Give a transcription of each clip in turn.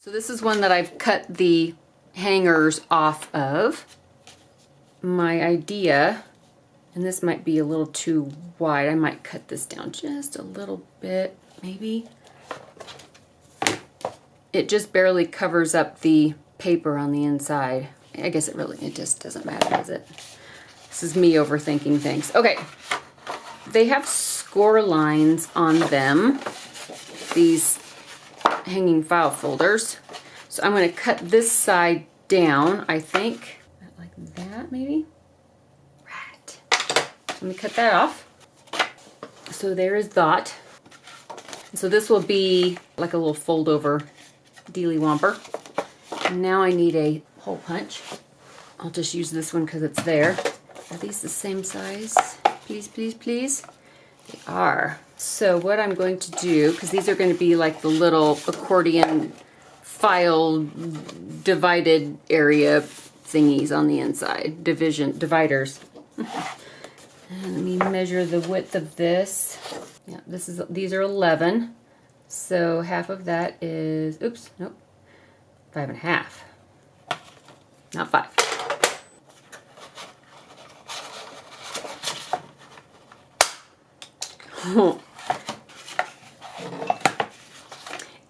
So this is one that I've cut the hangers off of. My idea, and this might be a little too wide, I might cut this down just a little bit, maybe. It just barely covers up the paper on the inside. I guess it just doesn't matter, does it? This is me overthinking things. Okay, they have score lines on them, these hanging file folders. So I'm going to cut this side down, I think, like that maybe. Right. Let me cut that off. So there is that. So this will be like a little fold over dealy womper. And now I need a hole punch. I'll just use this one because it's there. Are these the same size? Please, please, please. They are. So what I'm going to do, because these are going to be like the little accordion file divided area thingies on the inside, dividers. And let me measure the width of this. Yeah, these are 11. So half of that is, oops, nope, 5.5. Not 5.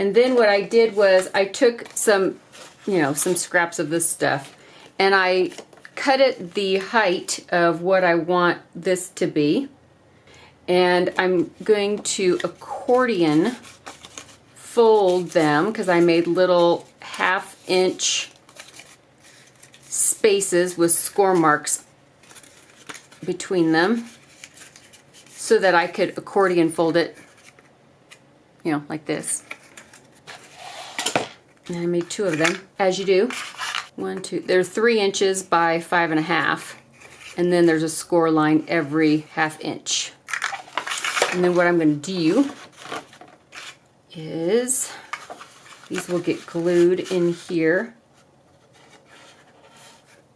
And then what I did was I took some, some scraps of this stuff and I cut it the height of what I want this to be. And I'm going to accordion fold them because I made little 1/2 inch spaces with score marks between them so that I could accordion fold it, like this. And I made 2 of them, as you do. 1, 2, they're 3 inches by 5.5, and then there's a score line every 1/2 inch. And then what I'm going to do is these will get glued in here,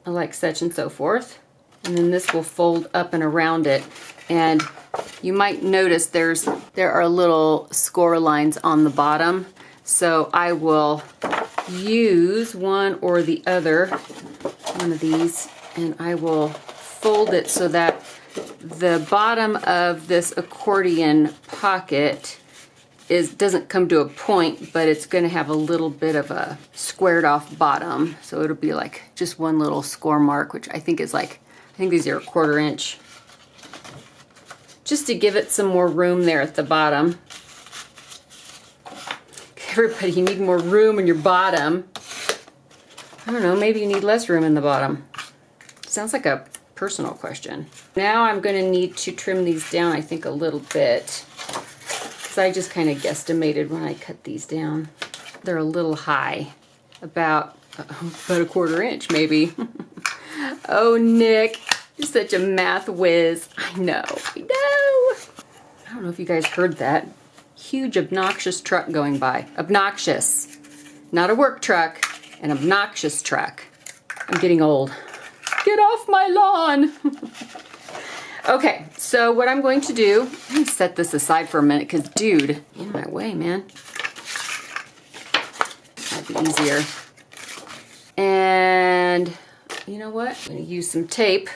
like such and so forth. And then this will fold up and around it. And you might notice there are little score lines on the bottom. So I will use one or the other, one of these, and I will fold it so that the bottom of this accordion pocket doesn't come to a point, but it's going to have a little bit of a squared off bottom. So it'll be like just one little score mark, which I think is I think these are 1/4 inch. Just to give it some more room there at the bottom. Everybody, you need more room in your bottom. I don't know, maybe you need less room in the bottom. Sounds like a personal question. Now I'm going to need to trim these down, I think, a little bit. Because I just kind of guesstimated when I cut these down. They're a little high. About 1/4 inch, maybe. Oh, Nick, you're such a math whiz. I know, I know. I don't know if you guys heard that. Huge obnoxious truck going by. Obnoxious. Not a work truck, an obnoxious truck. I'm getting old. Get off my lawn. Okay, so what I'm going to do, let me set this aside for a minute because, dude, in my way, man. That'd be easier. And you know what? I'm going to use some tape.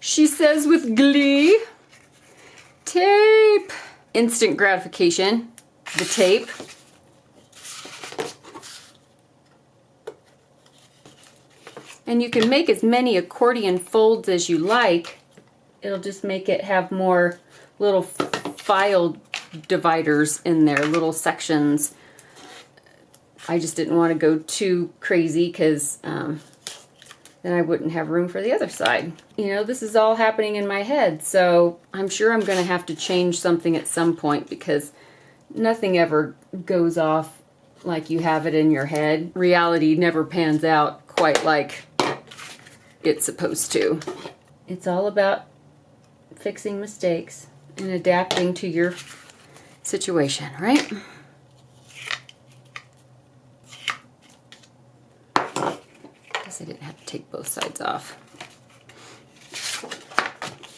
She says with glee. Tape. Instant gratification. The tape. And you can make as many accordion folds as you like. It'll just make it have more little file dividers in there, little sections. I just didn't want to go too crazy because then I wouldn't have room for the other side. This is all happening in my head, so I'm sure I'm going to have to change something at some point because nothing ever goes off like you have it in your head. Reality never pans out quite like it's supposed to. It's all about fixing mistakes and adapting to your situation, right? Guess I didn't have to take both sides off.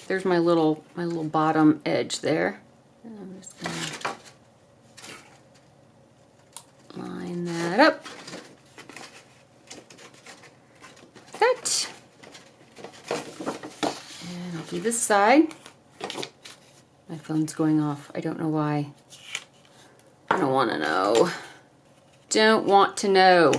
There's my little bottom edge there. And I'm just gonna line that up. See this side? My phone's going off. I don't know why. I don't want to know. Don't want to know.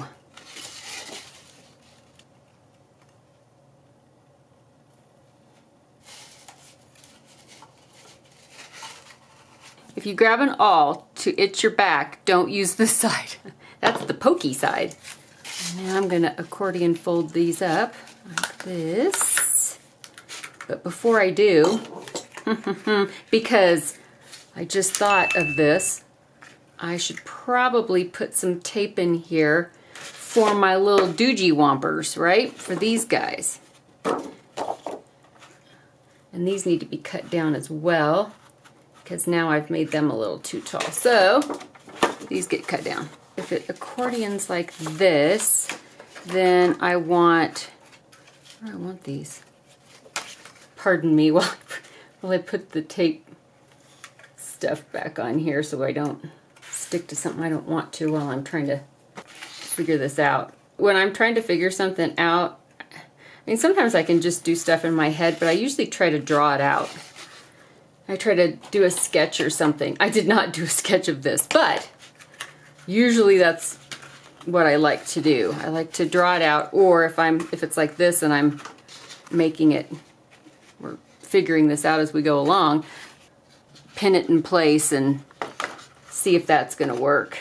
If you grab an awl to itch your back, don't use this side. That's the pokey side. Now I'm going to accordion fold these up like this. But before I do, because I just thought of this, I should probably put some tape in here for my little doogie wompers, right? For these guys. And these need to be cut down as well, because now I've made them a little too tall. So these get cut down. If it accordions like this, then I want these. Pardon me while I put the tape stuff back on here so I don't stick to something I don't want to while I'm trying to figure this out. When I'm trying to figure something out, I mean, sometimes I can just do stuff in my head, but I usually try to draw it out. I try to do a sketch or something. I did not do a sketch of this, but usually that's what I like to do. I like to draw it out, or if it's like this and I'm making it, we're figuring this out as we go along, pin it in place and see if that's going to work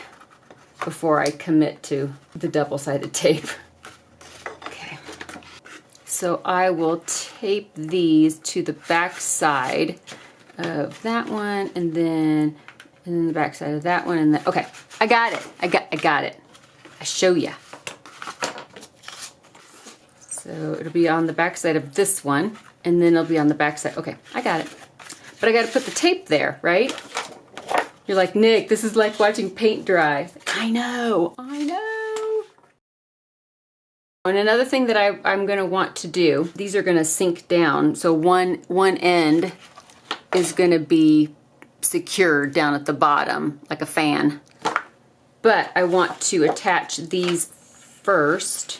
before I commit to the double-sided tape. Okay, so I will tape these to the back side of that one, and then the back side of that one, and then, okay, I got it. I got it. I show ya. So it'll be on the back side of this one, and then it'll be on the back side. Okay, I got it. But I got to put the tape there, right? You're like, Nick, this is like watching paint dry. I know. And another thing that I'm going to want to do, these are going to sink down. So one end is going to be secured down at the bottom, like a fan. But I want to attach these first,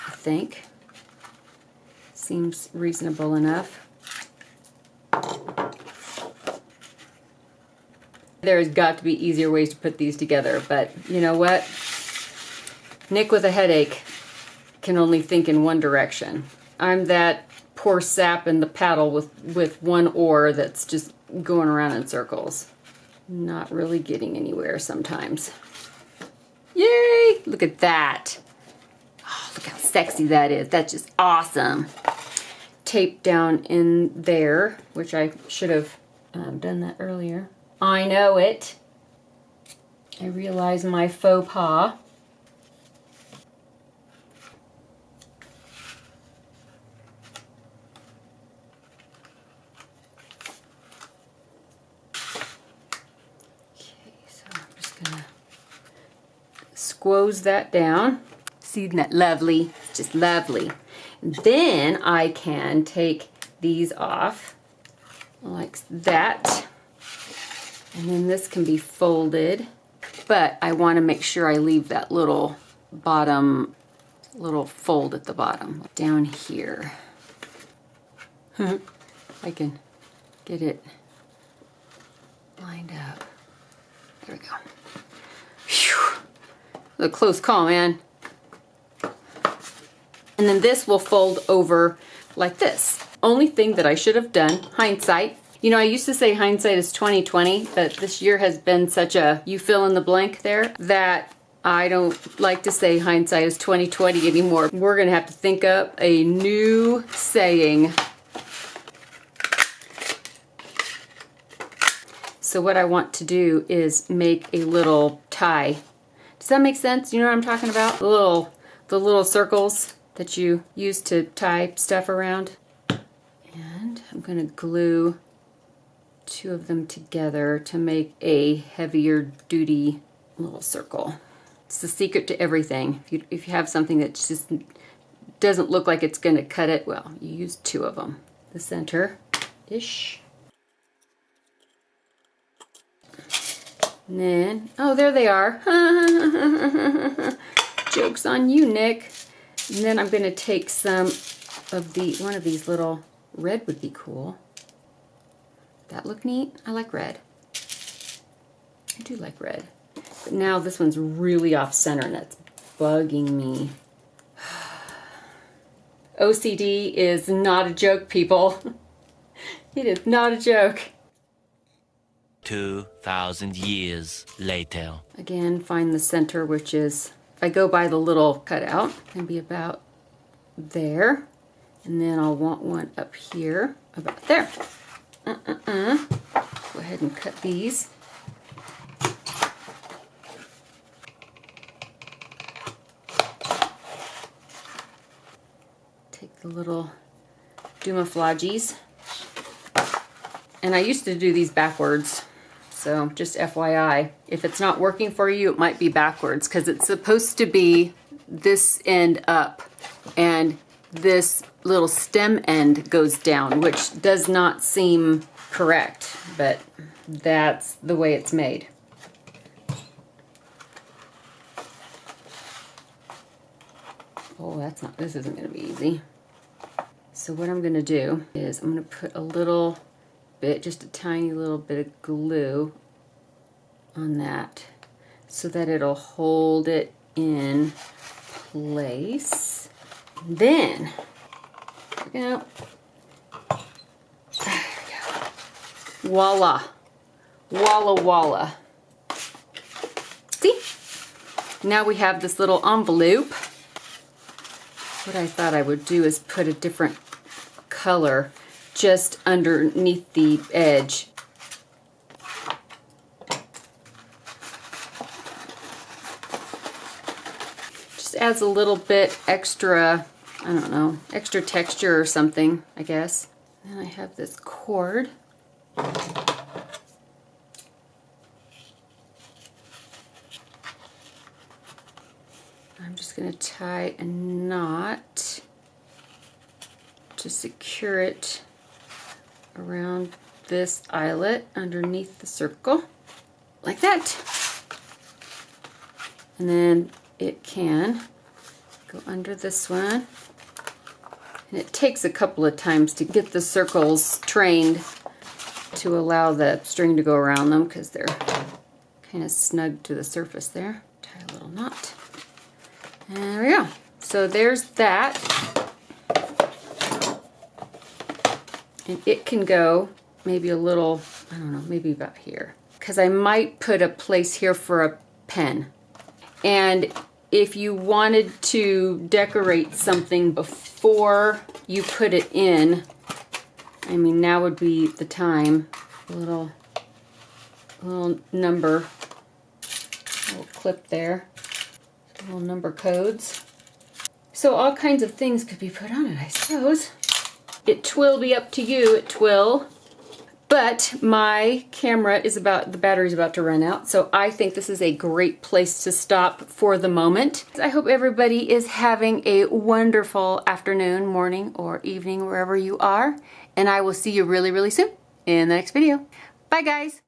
I think. Seems reasonable enough. There's got to be easier ways to put these together, but you know what? Nick with a headache can only think in one direction. I'm that poor sap in the paddle with one oar that's just going around in circles. Not really getting anywhere sometimes. Yay! Look at that. Oh, look how sexy that is. That's just awesome. Tape down in there, which I should have done that earlier. I know it. I realize my faux pas. Okay, so I'm just gonna squoze that down. See, isn't that lovely? It's just lovely. Then I can take these off like that. And then this can be folded, but I want to make sure I leave that little bottom, little fold at the bottom down here. I can get it lined up. There we go. Whew. A close call, man. And then this will fold over like this. Only thing that I should have done, hindsight. You know, I used to say hindsight is 20/20, but this year has been such a you fill in the blank there that I don't like to say hindsight is 20/20 anymore. We're gonna have to think up a new saying. So what I want to do is make a little tie. Does that make sense? You know what I'm talking about? The little circles that you use to tie stuff around. And I'm gonna glue two of them together to make a heavier duty little circle. It's the secret to everything. If you have something that just doesn't look like it's gonna cut it, well, you use two of them. The center-ish. And then, oh, there they are. Joke's on you, Nick. And then I'm gonna take some of one of these little, red would be cool. That look neat? I like red. I do like red. But now this one's really off center and that's bugging me. OCD is not a joke, people. It is not a joke. 2,000 years later. Again, find the center, which is, if I go by the little cutout, it's going to be about there. And then I'll want one up here, about there. Go ahead and cut these. Take the little Dumaflages. And I used to do these backwards, so just FYI. If it's not working for you, it might be backwards, because it's supposed to be this end up, and this little stem end goes down, which does not seem correct, but that's the way it's made. Oh, that's not, this isn't going to be easy. So what I'm going to do is I'm going to put a little bit, just a tiny little bit of glue on that so that it'll hold it in place. Then, there we go. Voila. Walla walla. See? Now we have this little envelope. What I thought I would do is put a different color just underneath the edge. Just adds a little bit extra, I don't know, extra texture or something, I guess. Then I have this cord. I'm just going to tie a knot to secure it around this eyelet underneath the circle, like that. And then it can go under this one. And it takes a couple of times to get the circles trained to allow the string to go around them, because they're kind of snug to the surface there. Tie a little knot. And there we go. So there's that. And it can go maybe a little, I don't know, maybe about here. Because I might put a place here for a pen. And if you wanted to decorate something before you put it in, I mean, now would be the time. A little number, a little clip there, little number codes. So all kinds of things could be put on it, I suppose. It twill be up to you, it twill. But my camera is about, the battery's about to run out, so I think this is a great place to stop for the moment. I hope everybody is having a wonderful afternoon, morning, or evening, wherever you are. And I will see you really, really soon in the next video. Bye, guys.